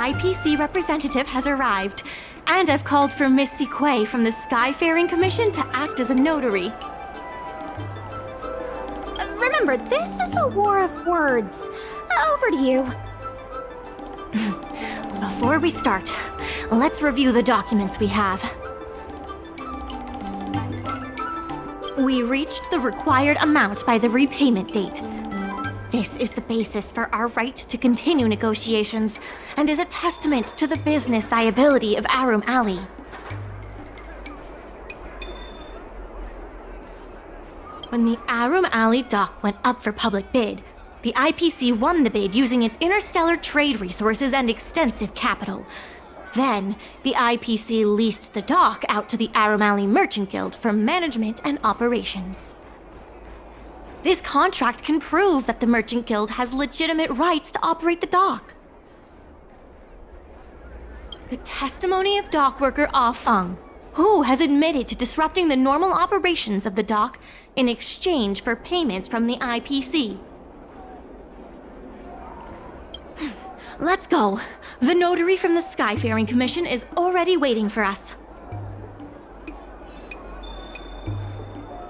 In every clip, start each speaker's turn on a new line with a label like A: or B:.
A: IPC representative has arrived, and I've called for Miss Sequay from the Skyfaring Commission to act as a notary.
B: Remember, this is a war of words. Over to you.
A: Before we start, let's review the documents we have. We reached the required amount by the repayment date. This is the basis for our right to continue negotiations and is a testament to the business viability of Aurum Alley. When the Aurum Alley dock went up for public bid, the IPC won the bid using its interstellar trade resources and extensive capital. Then, the IPC leased the dock out to the Aurum Alley Merchant Guild for management and operations. This contract can prove that the Merchant Guild has legitimate rights to operate the dock. The testimony of dock worker Ah Feng, who has admitted to disrupting the normal operations of the dock in exchange for payments from the IPC. Let's go. The notary from the Skyfaring Commission is already waiting for us.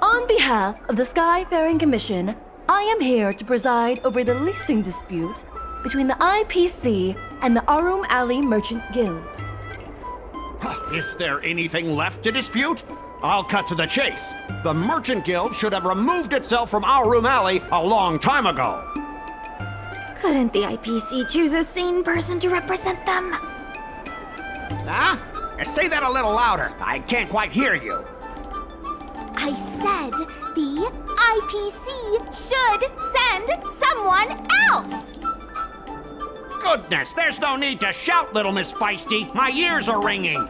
C: On behalf of the Skyfaring Commission, I am here to preside over the leasing dispute between the IPC and the Aurum Alley Merchant Guild.
D: Is there anything left to dispute? I'll cut to the chase. The Merchant Guild should have removed itself from Aurum Alley a long time ago.
B: Couldn't the IPC choose a sane person to represent them?
D: Huh? Say that a little louder. I can't quite hear you.
B: I said the IPC should send someone else!
D: Goodness, there's no need to shout, little Miss Feisty. My ears are ringing.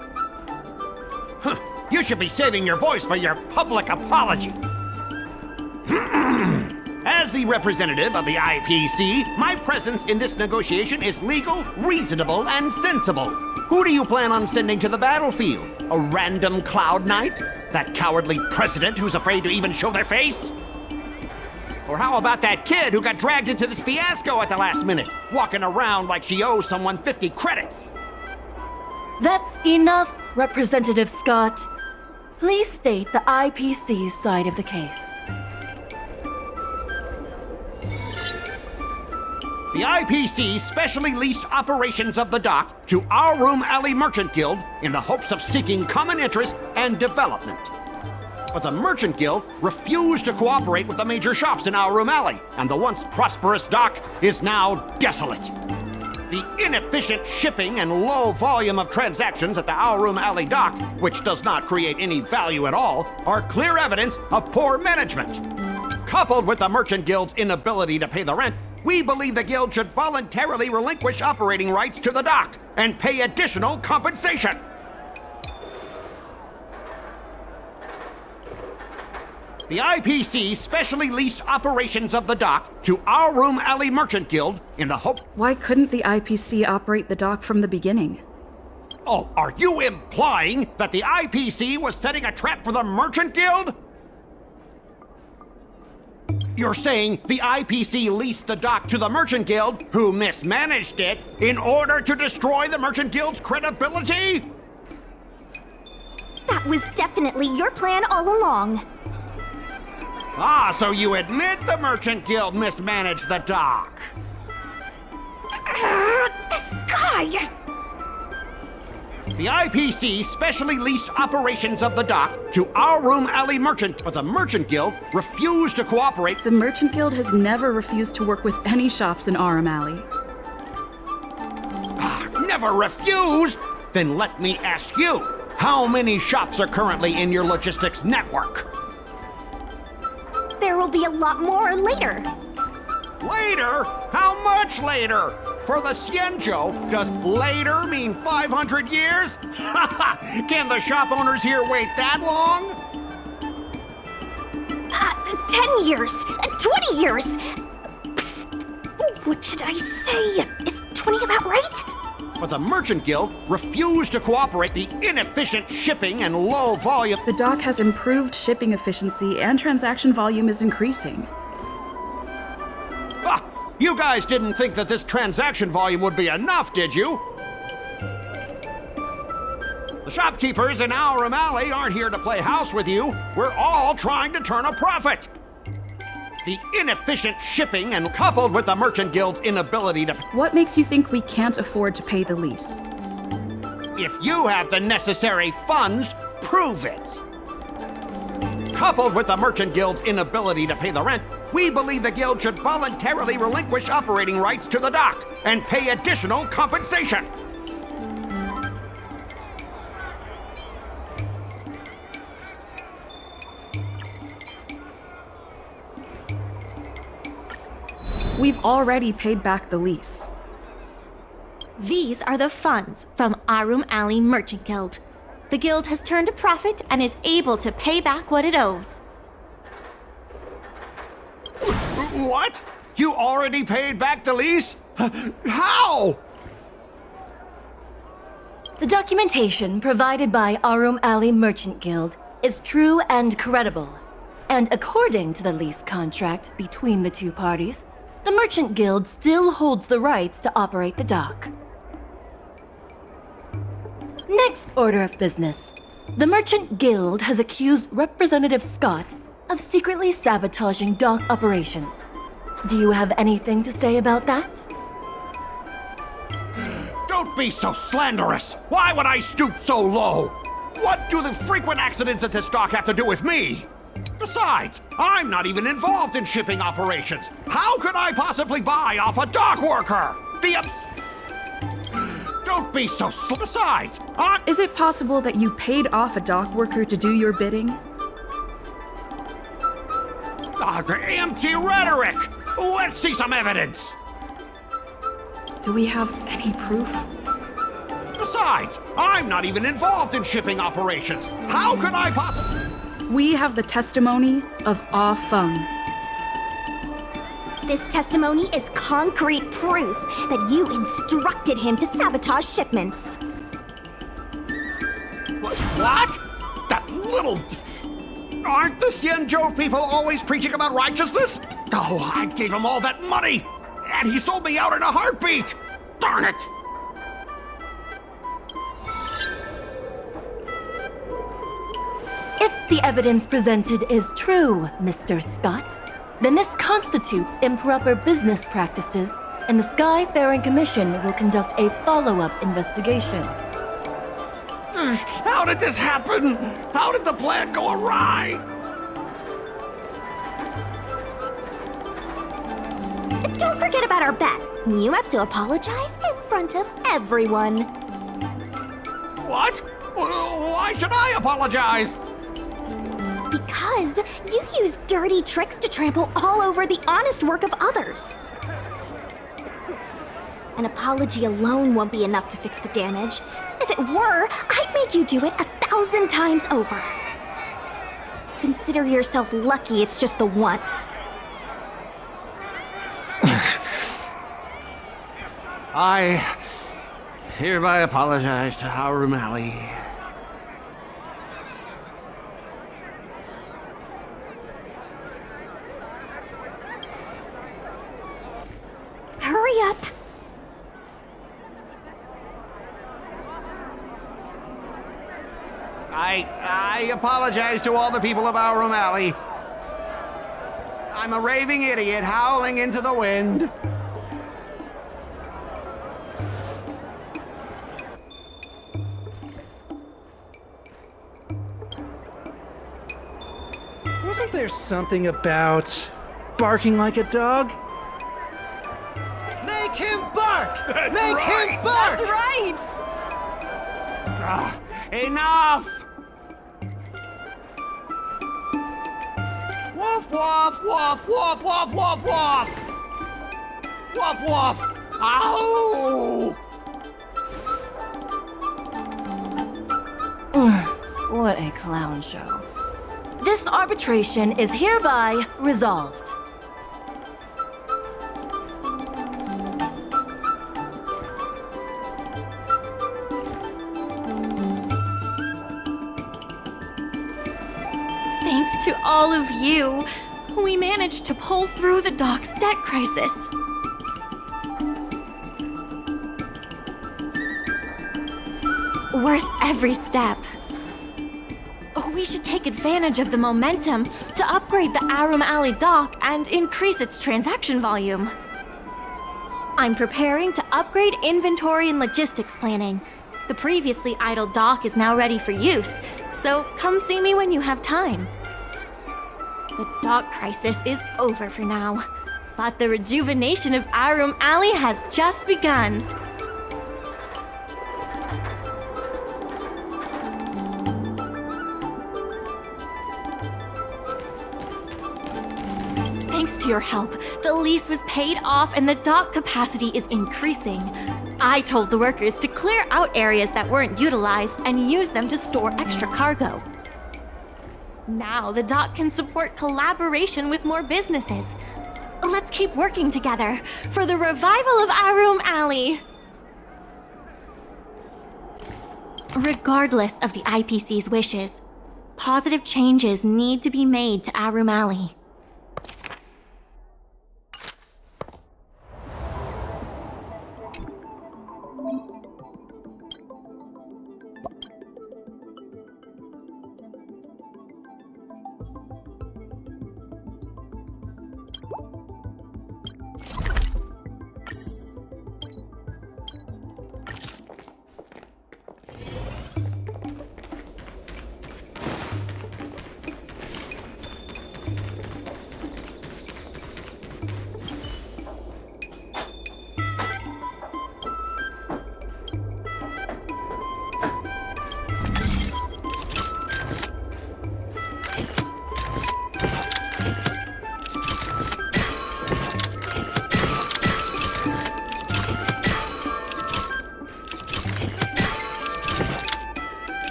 D: You should be saving your voice for your public apology. As the representative of the IPC, my presence in this negotiation is legal, reasonable, and sensible. Who do you plan on sending to the battlefield? A random Cloud Knight? That cowardly president who's afraid to even show their face? Or how about that kid who got dragged into this fiasco at the last minute, walking around like she owes someone 50 credits?
C: That's enough, Representative Scott. Please state the IPC's side of the case.
D: The IPC specially leased operations of the dock to Aurum Alley Merchant Guild in the hopes of seeking common interest and development. But the Merchant Guild refused to cooperate with the major shops in Aurum Alley, and the once prosperous dock is now desolate. The inefficient shipping and low volume of transactions at the Aurum Alley dock, which does not create any value at all, are clear evidence of poor management. Coupled with the Merchant Guild's inability to pay the rent, we believe the Guild should voluntarily relinquish operating rights to the dock and pay additional compensation. The IPC specially leased operations of the dock to Aurum Alley Merchant Guild in the hope...
E: Why couldn't the IPC operate the dock from the beginning?
D: Oh, are you implying that the IPC was setting a trap for the Merchant Guild? You're saying the IPC leased the dock to the Merchant Guild, who mismanaged it, in order to destroy the Merchant Guild's credibility?
B: That was definitely your plan all along.
D: Ah, so you admit the Merchant Guild mismanaged the dock?
B: This guy!
D: The IPC specially leased operations of the dock to Aurum Alley Merchant, but the Merchant Guild refused to cooperate.
E: The Merchant Guild has never refused to work with any shops in Aurum Alley.
D: Never refused? Then let me ask you, how many shops are currently in your logistics network?
B: There will be a lot more later.
D: Later? How much later? For the Xianzhou, does later mean 500 years? Can the shop owners here wait that long?
B: 10 years, 20 years. Psst. What should I say? Is 20 about right?
D: But the Merchant Guild refused to cooperate. The inefficient shipping and low volume...
E: The dock has improved shipping efficiency and transaction volume is increasing.
D: You guys didn't think that this transaction volume would be enough, did you? The shopkeepers in Aurum Alley aren't here to play house with you. We're all trying to turn a profit. The inefficient shipping and coupled with the Merchant Guild's inability to...
E: What makes you think we can't afford to pay the lease?
D: If you have the necessary funds, prove it. Coupled with the Merchant Guild's inability to pay the rent, we believe the Guild should voluntarily relinquish operating rights to the dock and pay additional compensation.
E: We've already paid back the lease.
A: These are the funds from Aurum Alley Merchant Guild. The guild has turned a profit and is able to pay back what it owes.
D: What? You already paid back the lease? How?
C: The documentation provided by Aurum Alley Merchant Guild is true and credible. And according to the lease contract between the two parties, the Merchant Guild still holds the rights to operate the dock. Next order of business. The Merchant Guild has accused Representative Scott of secretly sabotaging dock operations. Do you have anything to say about that?
D: Don't be so slanderous! Why would I stoop so low? What do the frequent accidents at this dock have to do with me? Besides, I'm not even involved in shipping operations. How could I possibly buy off a dock worker? Don't be so Besides,
E: Is it possible that you paid off a dock worker to do your bidding?
D: Empty rhetoric! Let's see some evidence!
E: Do we have any proof?
D: Besides, I'm not even involved in shipping operations. How could I possibly...
E: We have the testimony of Ah Feng.
B: This testimony is concrete proof that you instructed him to sabotage shipments.
D: What? That little... Aren't the Xianzhou people always preaching about righteousness? Oh, I gave him all that money, and he sold me out in a heartbeat! Darn it!
C: If the evidence presented is true, Mr. Scott, then this constitutes improper business practices, and the Skyfaring Commission will conduct a follow-up investigation.
D: How did this happen? How did the plan go awry?
B: Don't forget about our bet. You have to apologize in front of everyone.
D: What? Why should I apologize?
B: Because you use dirty tricks to trample all over the honest work of others. An apology alone won't be enough to fix the damage. If it were, I'd make you do it 1,000 times over. Consider yourself lucky it's just the once.
D: I hereby apologize to Aurum Alley.
B: Hurry up!
D: I apologize to all the people of Aurum Alley. I'm a raving idiot howling into the wind.
F: Wasn't there something about barking like a dog?
G: Make him bark!
D: That's
G: Make
D: right.
G: him bark!
C: That's right!
D: Enough! Woof, woof, woof, woof, woof, woof, woof! Woof, woof! Ow!
C: What a clown show. This arbitration is hereby resolved.
A: Thanks to all of you, we managed to pull through the dock's debt crisis. Worth every step. We should take advantage of the momentum to upgrade the Aurum Alley dock and increase its transaction volume. I'm preparing to upgrade inventory and logistics planning. The previously idle dock is now ready for use, so come see me when you have time. The dock crisis is over for now, but the rejuvenation of Aurum Alley has just begun. Thanks to your help, the lease was paid off and the dock capacity is increasing. I told the workers to clear out areas that weren't utilized and use them to store extra cargo. Now the dock can support collaboration with more businesses. Let's keep working together for the revival of Aurum Alley. Regardless of the IPC's wishes, positive changes need to be made to Aurum Alley.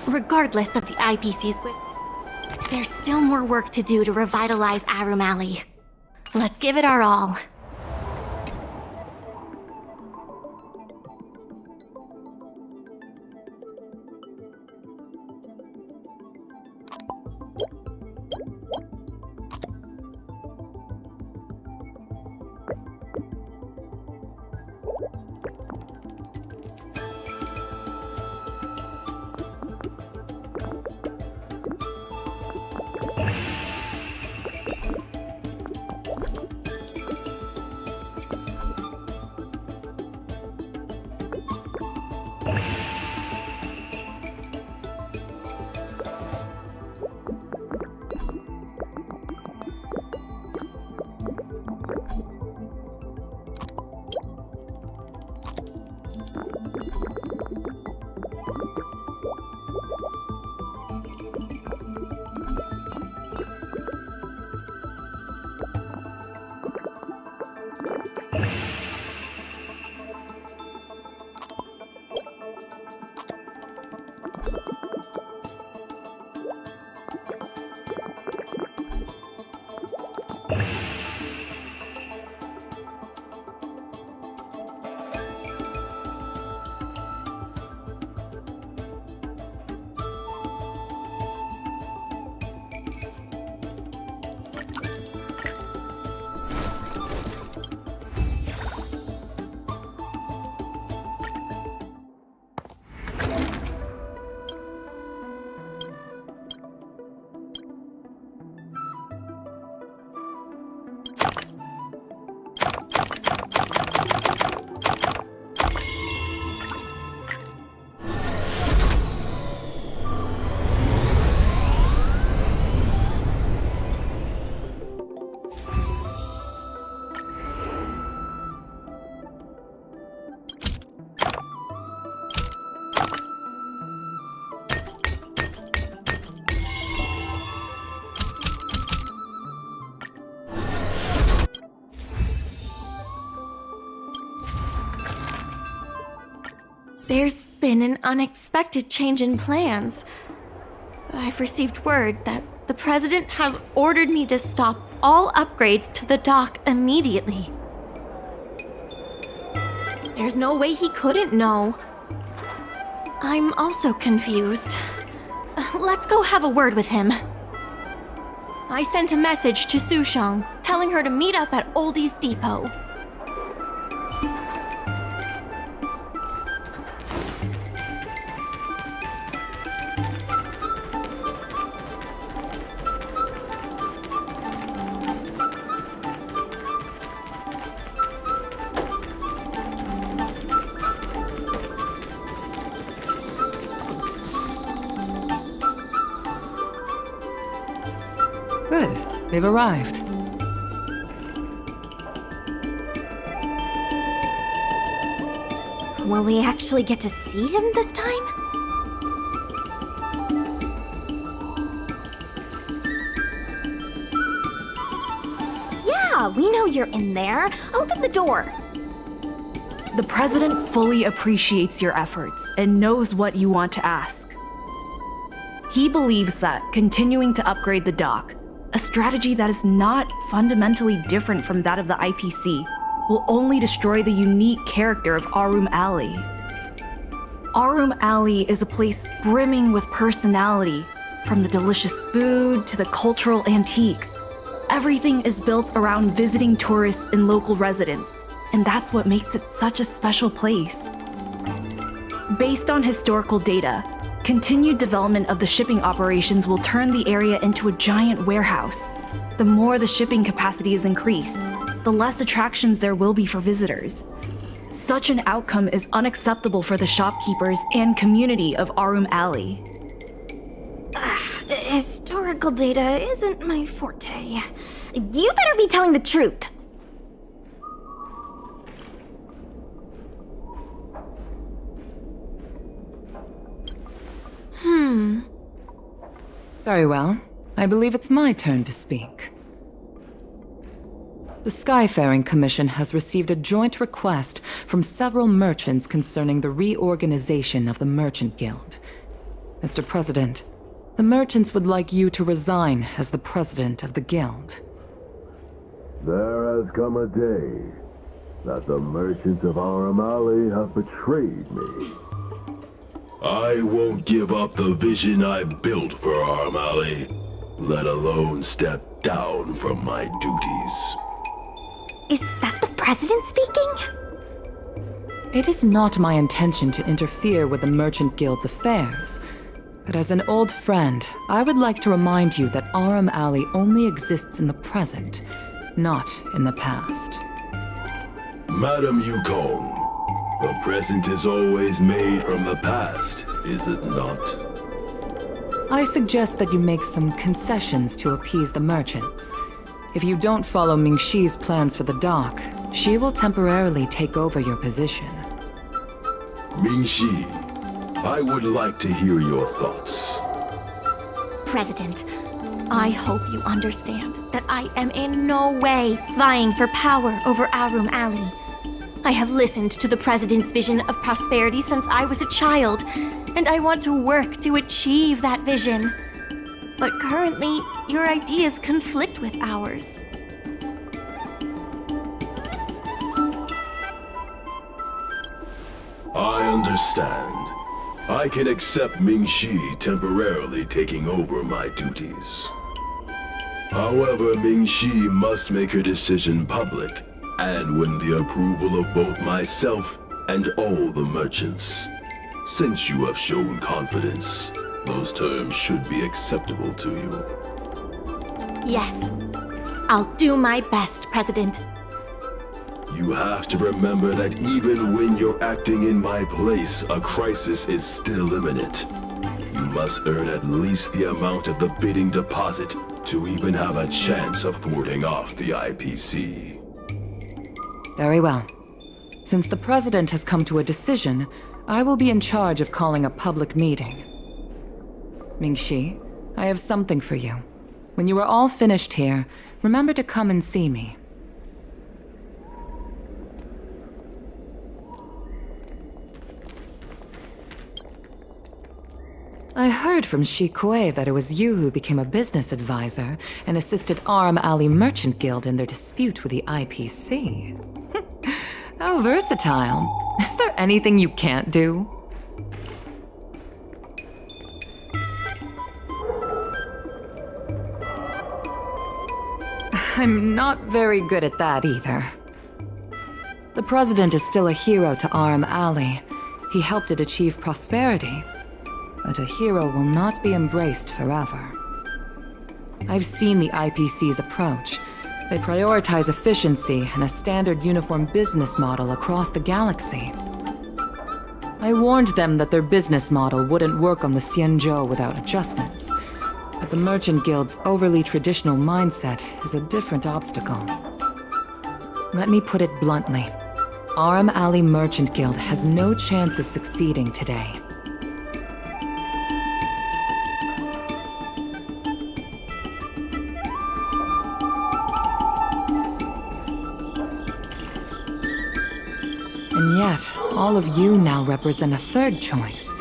A: Regardless of the IPC's wish, there's still more work to do to revitalize Aurum Alley. Let's give it our all. There's been an unexpected change in plans. I've received word that the President has ordered me to stop all upgrades to the dock immediately. There's no way he couldn't know. I'm also confused. Let's go have a word with him. I sent a message to Sushang, telling her to meet up at Oldie's Depot.
G: Good. They've arrived.
B: Will we actually get to see him this time? Yeah, we know you're in there. Open the door.
E: The President fully appreciates your efforts and knows what you want to ask. He believes that continuing to upgrade the dock, a strategy that is not fundamentally different from that of the IPC, will only destroy the unique character of Aurum Alley. Aurum Alley is a place brimming with personality, from the delicious food to the cultural antiques. Everything is built around visiting tourists and local residents, and that's what makes it such a special place. Based on historical data, continued development of the shipping operations will turn the area into a giant warehouse. The more the shipping capacity is increased, the less attractions there will be for visitors. Such an outcome is unacceptable for the shopkeepers and community of Aurum Alley.
B: Historical data isn't my forte. You better be telling the truth.
G: Very well. I believe it's my turn to speak. The Skyfaring Commission has received a joint request from several merchants concerning the reorganization of the Merchant Guild. Mr. President, the merchants would like you to resign as the president of the guild.
H: There has come a day that the merchants of Aurum Alley have betrayed me. I won't give up the vision I've built for Aurum Alley, let alone step down from my duties.
B: Is that the President speaking?
G: It is not my intention to interfere with the Merchant Guild's affairs, but as an old friend, I would like to remind you that Aurum Alley only exists in the present, not in the past.
H: Madam Yukong, the present is always made from the past, is it not?
G: I suggest that you make some concessions to appease the merchants. If you don't follow Mingxi's plans for the dock, she will temporarily take over your position.
H: Mingxi, I would like to hear your thoughts.
A: President, I hope you understand that I am in no way vying for power over Aurum Alley. I have listened to the President's vision of prosperity since I was a child, and I want to work to achieve that vision. But currently, your ideas conflict with ours.
H: I understand. I can accept Mingxi temporarily taking over my duties. However, Mingxi must make her decision public, and win the approval of both myself and all the merchants. Since you have shown confidence, those terms should be acceptable to you.
A: Yes, I'll do my best, President.
H: You have to remember that even when you're acting in my place, a crisis is still imminent. You must earn at least the amount of the bidding deposit to even have a chance of thwarting off the IPC.
G: Very well. Since the President has come to a decision, I will be in charge of calling a public meeting. Mingxi, I have something for you. When you are all finished here, remember to come and see me. I heard from Shikue that it was you who became a business advisor and assisted Aurum Alley Merchant Guild in their dispute with the IPC. How versatile. Is there anything you can't do? I'm not very good at that either. The President is still a hero to Aurum Alley. He helped it achieve prosperity. But a hero will not be embraced forever. I've seen the IPC's approach. They prioritize efficiency and a standard uniform business model across the galaxy. I warned them that their business model wouldn't work on the Xianzhou without adjustments. But the Merchant Guild's overly traditional mindset is a different obstacle. Let me put it bluntly. Aurum Alley Merchant Guild has no chance of succeeding today. And yet, all of you now represent a third choice,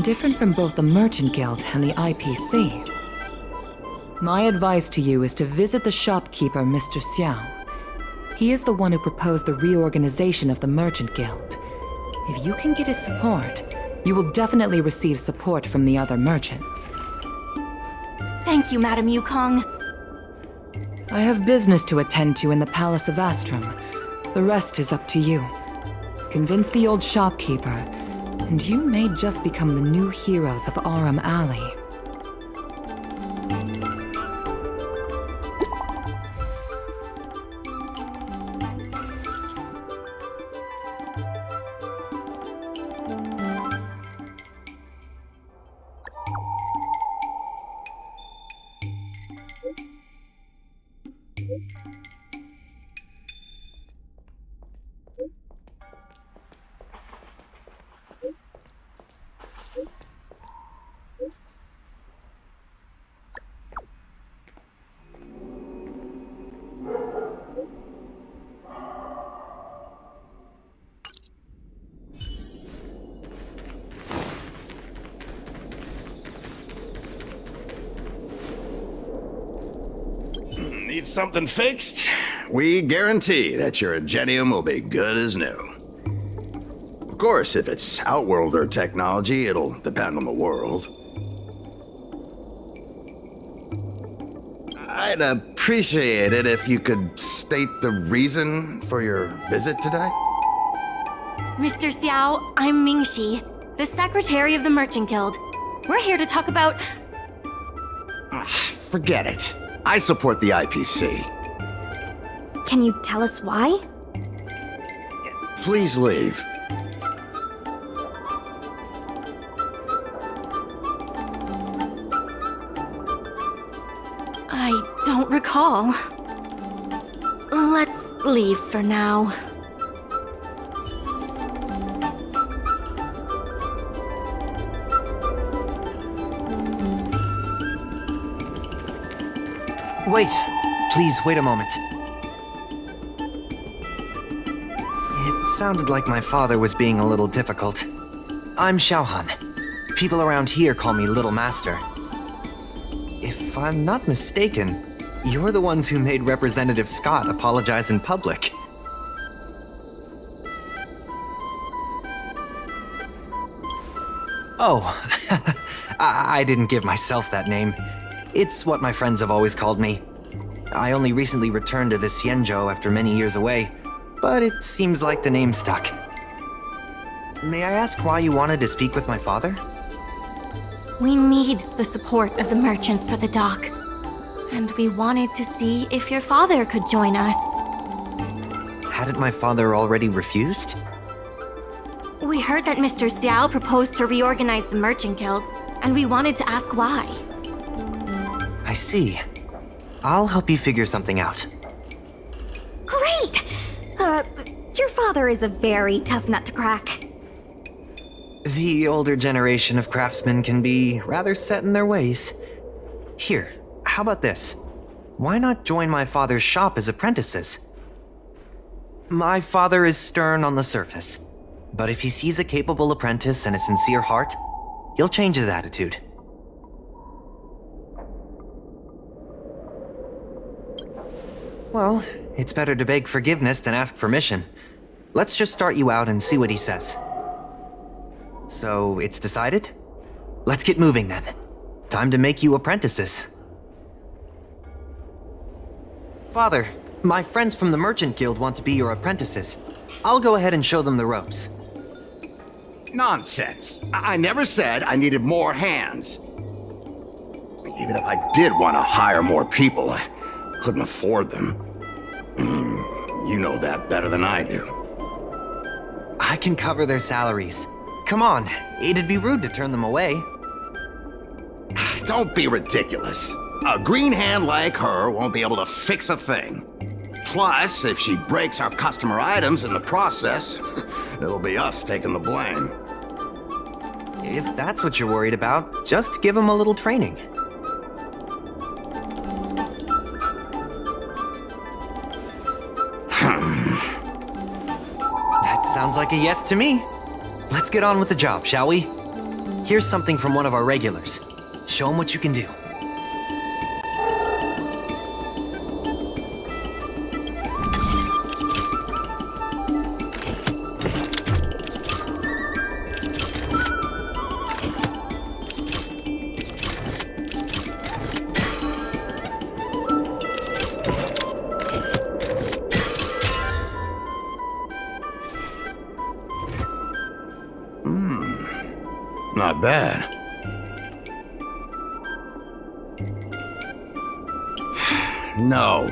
G: different from both the Merchant Guild and the IPC. My advice to you is to visit the shopkeeper, Mr. Xiao. He is the one who proposed the reorganization of the Merchant Guild. If you can get his support, you will definitely receive support from the other merchants.
A: Thank you, Madam Yukong.
G: I have business to attend to in the Palace of Astrum. The rest is up to you. Convince the old shopkeeper, and you may just become the new heroes of Aurum Alley.
I: Need something fixed? We guarantee that your Ingenium will be good as new. Of course, if it's Outworlder technology, it'll depend on the world. I'd appreciate it if you could state the reason for your visit today.
A: Mr. Xiao, I'm Mingxi, the secretary of the Merchant Guild. We're here to talk about...
I: Forget it. I support the IPC.
B: Can you tell us why?
I: Please leave.
A: I don't recall. Let's leave for now.
J: Wait. Please, wait a moment. It sounded like my father was being a little difficult. I'm Xiaohan. People around here call me Little Master. If I'm not mistaken, you're the ones who made Representative Scott apologize in public. Oh, I didn't give myself that name. It's what my friends have always called me. I only recently returned to the Xianzhou after many years away, but it seems like the name stuck. May I ask why you wanted to speak with my father?
A: We need the support of the merchants for the dock. And we wanted to see if your father could join us.
J: Hadn't my father already refused?
A: We heard that Mr. Xiao proposed to reorganize the Merchant Guild, and we wanted to ask why.
J: I see. I'll help you figure something out.
B: Great! Your father is a very tough nut to crack.
J: The older generation of craftsmen can be rather set in their ways. Here, how about this? Why not join my father's shop as apprentices? My father is stern on the surface, but if he sees a capable apprentice and a sincere heart, he'll change his attitude. Well, it's better to beg forgiveness than ask permission. Let's just start you out and see what he says. So, it's decided? Let's get moving then. Time to make you apprentices. Father, my friends from the Merchant Guild want to be your apprentices. I'll go ahead and show them the ropes.
D: Nonsense. I never said I needed more hands. Even if I did want to hire more people, I couldn't afford them. You know that better than I do.
J: I can cover their salaries. Come on, it'd be rude to turn them away.
D: Don't be ridiculous. A green hand like her won't be able to fix a thing. Plus, if she breaks our customer items in the process, it'll be us taking the blame.
J: If that's what you're worried about, just give them a little training. That sounds like a yes to me. Let's get on with the job, shall we? Here's something from one of our regulars. Show them what you can do.
D: Not bad. No.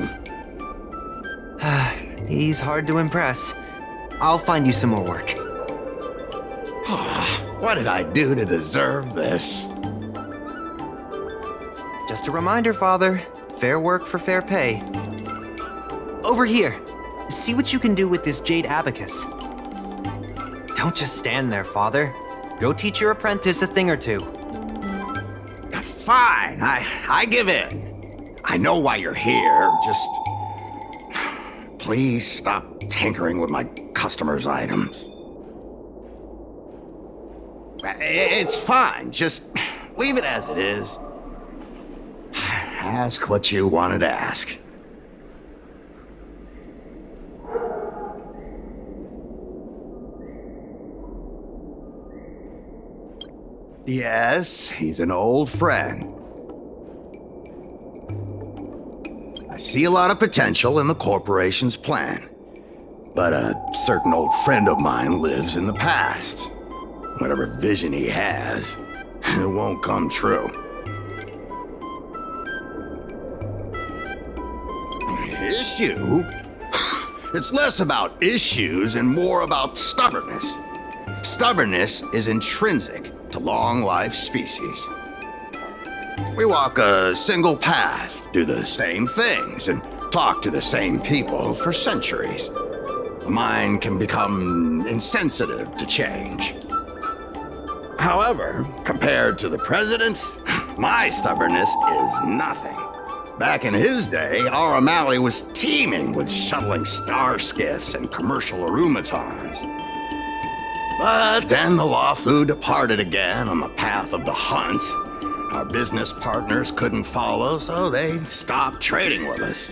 J: He's hard to impress. I'll find you some more work.
D: What did I do to deserve this?
J: Just a reminder, Father. Fair work for fair pay. Over here. See what you can do with this jade abacus. Don't just stand there, Father. Go teach your apprentice a thing or two.
D: Fine, I give in. I know why you're here, just... Please stop tinkering with my customers' items. It's fine, just leave it as it is. Ask what you wanted to ask. Yes, he's an old friend. I see a lot of potential in the corporation's plan. But a certain old friend of mine lives in the past. Whatever vision he has, it won't come true. Issue? It's less about issues and more about stubbornness. Stubbornness is intrinsic to long-life species. We walk a single path, do the same things, and talk to the same people for centuries. The mind can become insensitive to change. However, compared to the president, my stubbornness is nothing. Back in his day, Aurum was teeming with shuttling star skiffs and commercial automatons. But then the Lawfu departed again on the path of the hunt. Our business partners couldn't follow, so they stopped trading with us.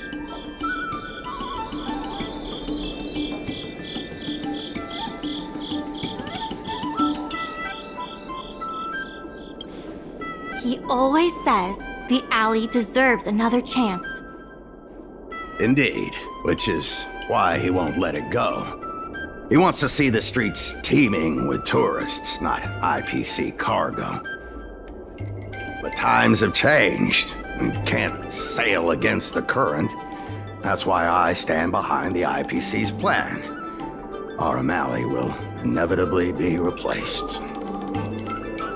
A: He always says the alley deserves another chance.
D: Indeed, which is why he won't let it go. He wants to see the streets teeming with tourists, not IPC cargo. But times have changed. We can't sail against the current. That's why I stand behind the IPC's plan. Aurum will inevitably be replaced.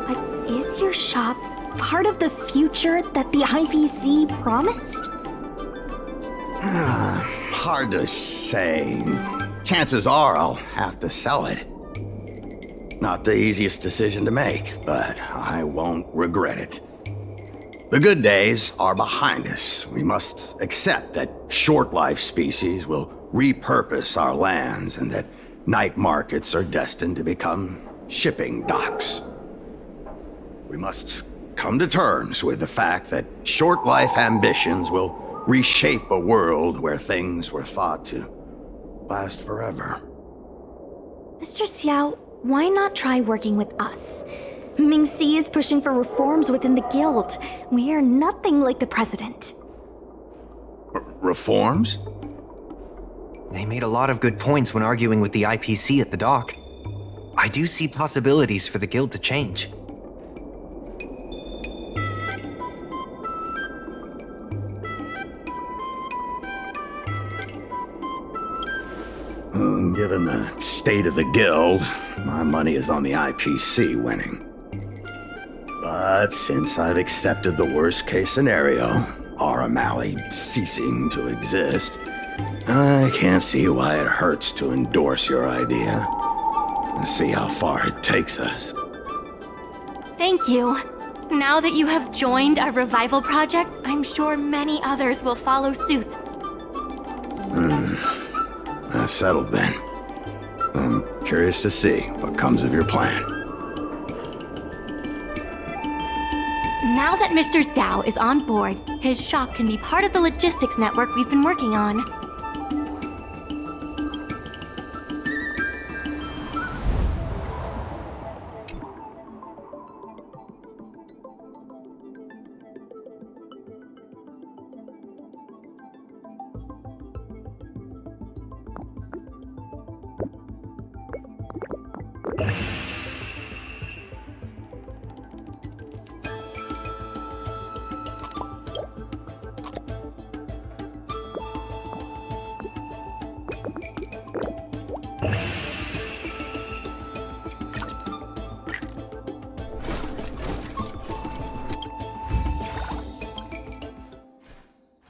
B: But is your shop part of the future that the IPC promised?
D: Hard to say. Chances are I'll have to sell it. Not the easiest decision to make, but I won't regret it. The good days are behind us. We must accept that short-life species will repurpose our lands and that night markets are destined to become shipping docks. We must come to terms with the fact that short-life ambitions will
I: reshape a world where things were thought to last forever.
B: Mr. Xiao, why not try working with us? Ming-Si is pushing for reforms within the guild. We are nothing like the president.
I: Reforms?
J: They made a lot of good points when arguing with the IPC at the dock. I do see possibilities for the guild to change.
I: Given the state of the guild, my money is on the IPC winning. But since I've accepted the worst-case scenario, Aurum Alley ceasing to exist, I can't see why it hurts to endorse your idea and see how far it takes us.
A: Thank you. Now that you have joined our revival project, I'm sure many others will follow suit.
I: That's settled then. I'm curious to see what comes of your plan.
A: Now that Mr. Xiao is on board, his shop can be part of the logistics network we've been working on.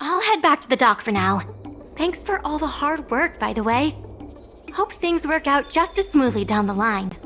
A: I'll head back to the dock for now. Thanks for all the hard work, by the way. Hope things work out just as smoothly down the line.